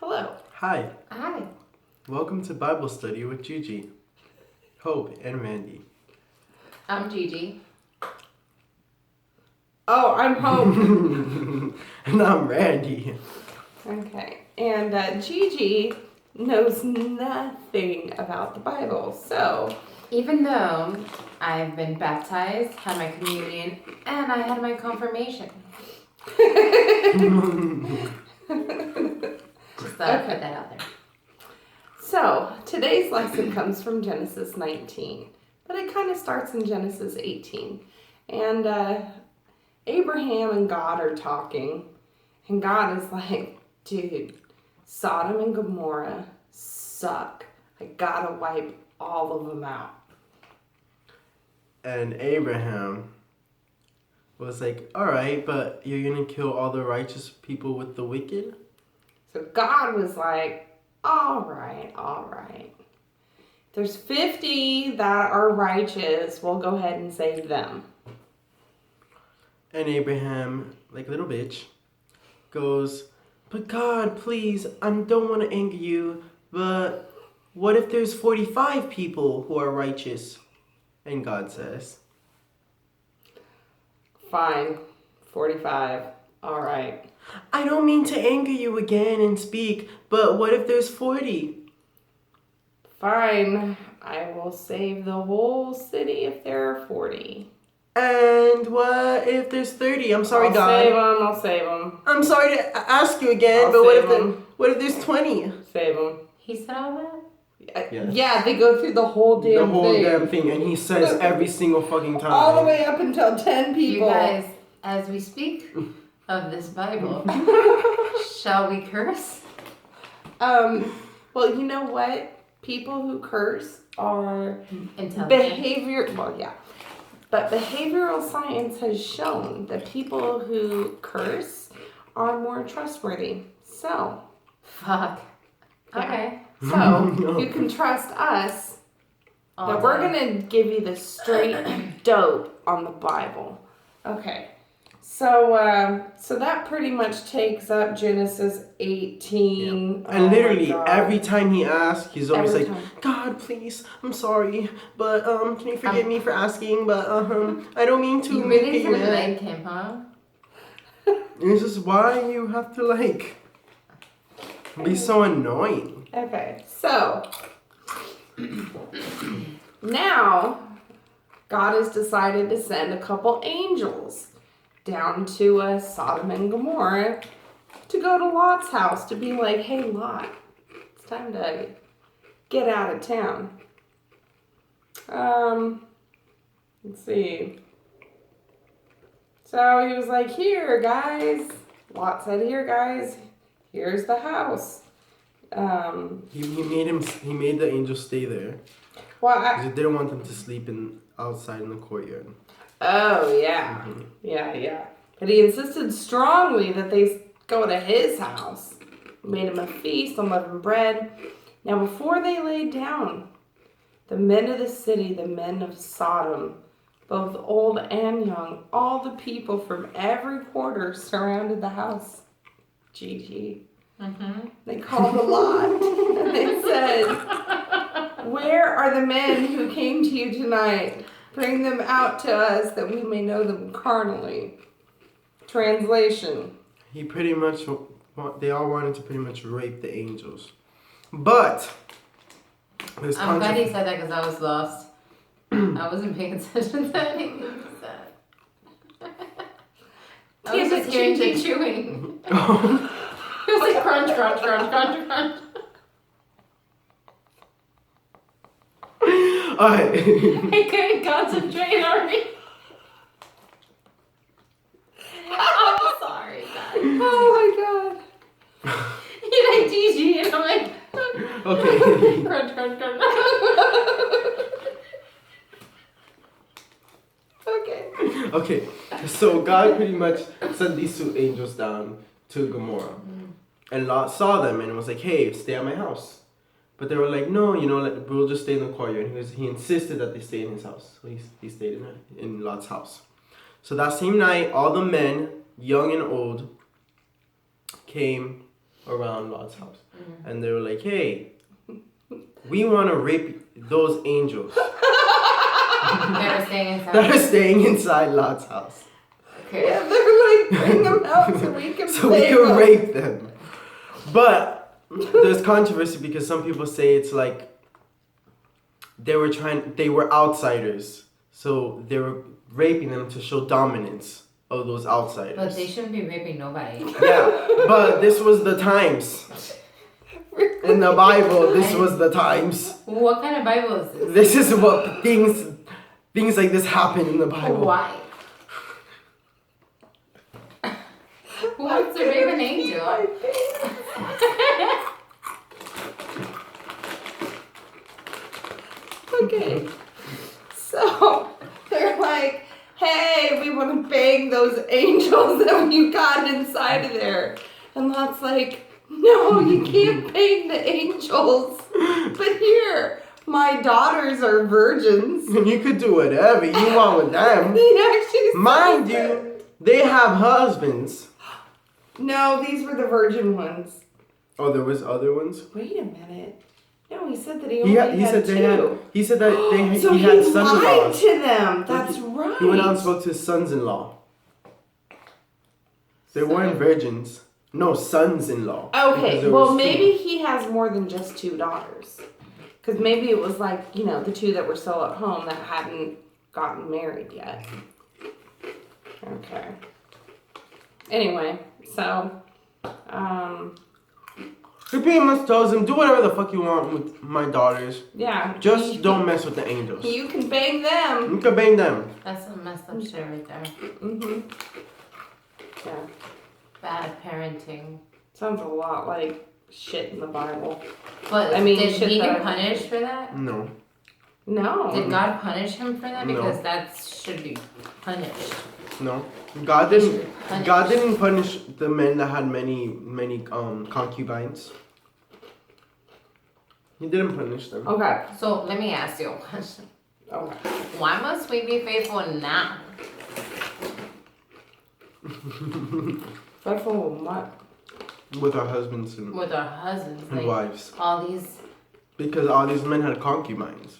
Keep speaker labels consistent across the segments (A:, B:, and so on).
A: Hello.
B: Hi.
A: Hi.
B: Welcome to Bible Study with Gigi, Hope, and Randy.
C: I'm Gigi.
A: Oh, I'm Hope.
B: And I'm Randy.
A: Okay. And Gigi knows nothing about the Bible, so...
C: Even though I've been baptized, had my communion, and I had my confirmation. Just thought I'd put that out there.
A: So, today's lesson comes from Genesis 19, but it kind of starts in Genesis 18. And Abraham and God are talking, and God is like, dude, Sodom and Gomorrah suck. I gotta wipe all of them out.
B: And Abraham was like, alright, but you're going to kill all the righteous people with the wicked?
A: So God was like, all right. There's 50 that are righteous. We'll go ahead and save them.
B: And Abraham, like a little bitch, goes, but God, please, I don't want to anger you, but what if there's 45 people who are righteous? And God says,
A: Fine. 45. All right.
B: I don't mean to anger you again and speak, but what if there's 40?
A: Fine. I will save the whole city if there are 40.
B: And what if there's 30? I'm sorry, God.
A: I'll save them.
B: I'm sorry to ask you again,
A: I'll
B: but
A: save
B: what if there's 20?
A: Save them.
C: He said all that?
B: Yes.
A: Yeah, they go through the whole damn thing.
B: And he says every single fucking time.
A: All the way up until 10 people.
C: You guys, as we speak of this Bible, shall we curse?
A: Well, you know what? People who curse are
C: Intelligent.
A: But behavioral science has shown that people who curse are more trustworthy. So,
C: Fuck.
A: yeah.
C: Okay.
A: So you can trust us that we're gonna give you the straight dope on the Bible. Okay. So that pretty much takes up Genesis 18.
B: Yeah. And
A: Oh my
B: literally
A: God.
B: every time he asks, he's always
A: Every
B: like,
A: time.
B: God, please, I'm sorry, but can you forgive me for asking? But I don't mean to.
C: You really
B: make you
C: didn't
B: mad."
C: like him, huh?
B: This is why you have to be so annoying.
A: Okay, so now God has decided to send a couple angels down to Sodom and Gomorrah to go to Lot's house to be like, hey, Lot, it's time to get out of town. Let's see. So he was like, here, guys. Lot said, here, guys. Here's the house.
B: He made the angels stay there.
A: Well,
B: Because he didn't want them to sleep outside in the courtyard.
A: Oh, yeah.
B: Mm-hmm.
A: Yeah. But he insisted strongly that they go to his house. Made him a feast, unleavened bread. Now, before they laid down, the men of the city, the men of Sodom, both old and young, all the people from every quarter surrounded the house. Gigi.
C: Mm-hmm.
A: They called a lot. And they said, where are the men who came to you tonight? Bring them out to us that we may know them carnally. Translation.
B: He pretty much, they all wanted to pretty much rape the angels. But,
C: I'm glad he said that because I was lost. I wasn't paying attention to anything he said. I was just hearing the chewing. It was like crunch, crunch, crunch, crunch, crunch.
B: Alright.
C: I couldn't concentrate already. I'm sorry, guys.
A: Oh my god.
C: You like Gigi, and I'm like,
B: Okay.
C: crunch, crunch, crunch.
A: Okay.
B: Okay, so God pretty much sent these two angels down to Gomorrah. And Lot saw them and was like, hey, stay at my house. But they were like, no, we'll just stay in the courtyard. He insisted that they stay in his house. So he stayed in Lot's house. So that same night, all the men, young and old, came around Lot's house. And they were like, hey, we want to rape those angels
C: They're staying inside.
B: that are staying inside Lot's house.
C: Okay.
A: Yeah, they're like, bring them out so we can
B: So we can rape them. But there's controversy because some people say it's like they were outsiders. So they were raping them to show dominance of those outsiders.
C: But they shouldn't be raping nobody.
B: Yeah, but this was the times. In the Bible, this was the times.
C: What kind of Bible is this?
B: This is what things like this happen in the Bible.
C: Why? Who wants to rape an angel?
A: Okay. So they're like, hey, we want to bang those angels that you got inside of there. And Lot's like, no, you can't bang the angels. But here, my daughters are virgins.
B: And you could do whatever you want with them.
A: He actually
B: Mind
A: says
B: you, they have husbands.
A: that. No, these were the virgin ones.
B: Oh, there was other ones?
A: Wait a minute. No, he said that he
B: He
A: only had
B: said
A: two.
B: they had. He said that
A: So
B: he
A: he
B: had
A: lied
B: sons-in-laws.
A: to them. That's right.
B: He went out and spoke to his sons-in-law. They weren't virgins. No, sons-in-law. Because
A: Okay,
B: there
A: well,
B: was two.
A: maybe he has more than just two daughters. Because maybe it was like, you know, the two that were still at home that hadn't gotten married yet. Okay. Anyway, so,
B: He pretty much tells him, do whatever the fuck you want with my daughters.
A: yeah.
B: Just don't mess with the angels.
A: You can bang them.
B: You can bang them.
C: That's some messed up shit right there.
A: Mm-hmm. Yeah.
C: Bad parenting.
A: Sounds a lot like shit in the Bible.
C: But
A: I mean,
C: did
A: shit
C: he
A: that
C: get
A: I-
C: punished for that?
B: No.
A: No.
C: Did God punish him for that?
B: No.
C: Because that should be punished.
B: No. God didn't.
C: Punish.
B: God didn't punish the men that had many concubines. He didn't punish them.
A: Okay.
C: So let me ask you a question.
A: Okay.
C: Why must we be faithful now?
A: Faithful in what?
B: With our husbands and
C: With our husbands, like
B: wives.
C: all these,
B: Because all these men had concubines.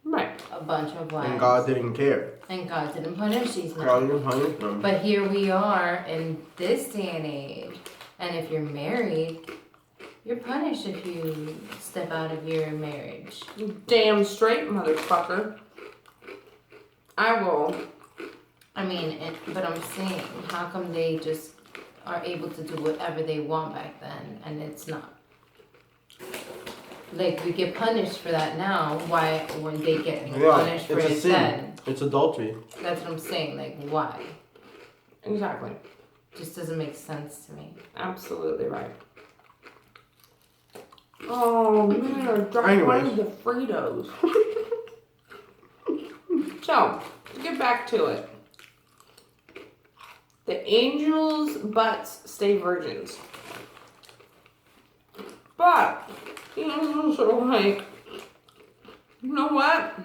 A: Right.
C: a bunch of wives.
B: And God didn't care.
C: And God didn't punish these
B: God
C: men.
B: didn't punish them.
C: But here we are in this day and age, and if you're married, you're punished if you step out of your marriage.
A: Damn straight, motherfucker. I will.
C: I mean, but I'm saying, how come they just are able to do whatever they want back then, and it's not? Like, we get punished for that now, why when they get punished for
B: it's a
C: it
B: sin.
C: then?
B: It's adultery.
C: That's what I'm saying, like, why?
A: Exactly.
C: Just doesn't make sense to me.
A: Absolutely right. Oh man, I dropped one of the Fritos. So, to get back to it. The angels' butts stay virgins. But, you know, sort of like, you know what?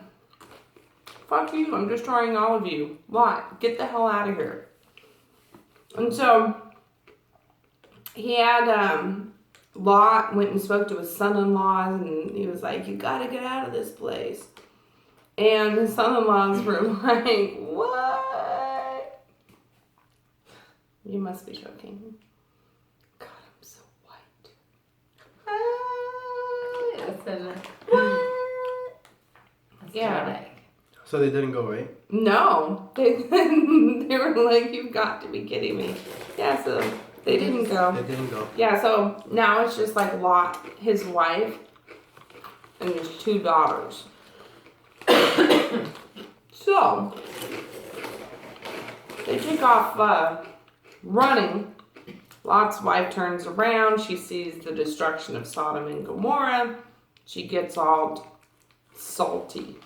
A: Fuck you, I'm destroying all of you. Why? Get the hell out of here. And so, he had, Lot went and spoke to his son-in-laws, and he was like, you gotta get out of this place. And his son-in-laws were like, what? You must be joking. God, I'm so white.
C: That's
A: Yeah.
C: dramatic.
B: So they didn't go, right?
A: No. They were like, you've got to be kidding me. Yeah, so they didn't go.
B: They didn't go.
A: Yeah, so now it's just like Lot, his wife, and his two daughters. So, they take off running. Lot's wife turns around. She sees the destruction of Sodom and Gomorrah. She gets all salty.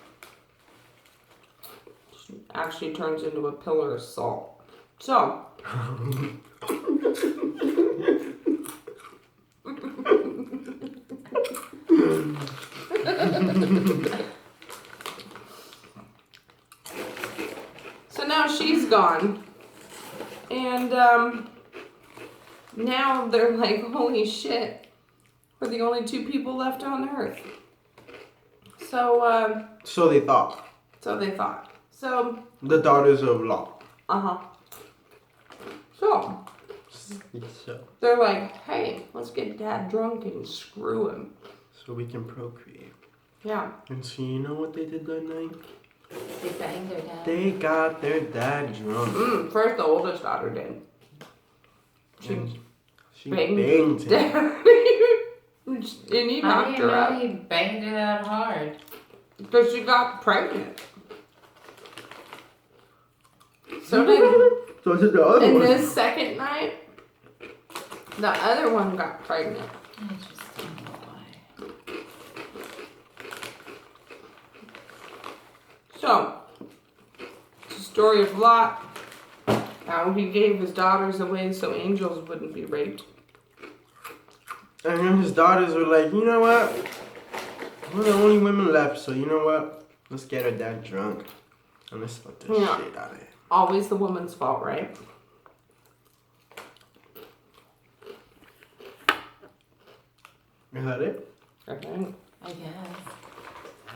A: She actually turns into a pillar of salt. So, so now she's gone. And now they're like, holy shit, we're the only two people left on Earth. So,
B: So they thought.
A: so they thought. So,
B: The daughters of Lot.
A: uh-huh. So, they're like, hey, let's get Dad drunk and screw him.
B: So we can procreate.
A: Yeah.
B: And so you know what they did that night?
C: They banged their dad.
B: They got their dad drunk.
A: First, the oldest daughter did.
B: She
A: banged
B: banged him.
A: Daddy. And he
C: How
A: knocked
C: do you
A: her
C: know
A: up.
C: he banged her that hard?
A: Because she got pregnant. So did,
B: So did the other
A: and
B: one.
A: this second night, the other one got pregnant.
C: I just don't know why.
A: So, it's the story of Lot. How he gave his daughters away so angels wouldn't be raped.
B: And then his daughters were like, you know what? We're the only women left, so you know what? Let's get our dad drunk. And let's fuck this
A: Yeah.
B: shit out of him.
A: Always the woman's fault, right?
B: Is that it?
A: Okay.
C: I guess.